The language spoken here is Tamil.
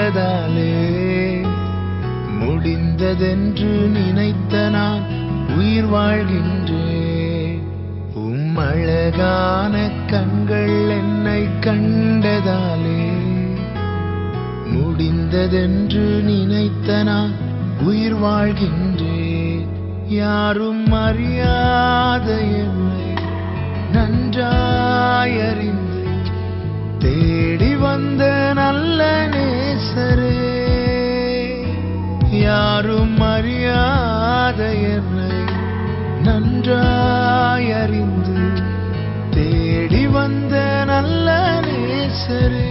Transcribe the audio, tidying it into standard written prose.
கண்டதாலே முடிந்ததென்று நினைத்த நான் உயிர் வாழ்கின்றேன். அழகான கண்கள் என்னை கண்டதாலே முடிந்ததென்று நினைத்த நான் உயிர் வாழ்கின்றேன். யாரும் அறியாத என்னை நன்றாயறிந்து தேடி வந்த நல்ல நேசரே, யாரும் அறியாத என்னை நன்றாயறிந்து தேடி வந்த நல்ல நேசரே.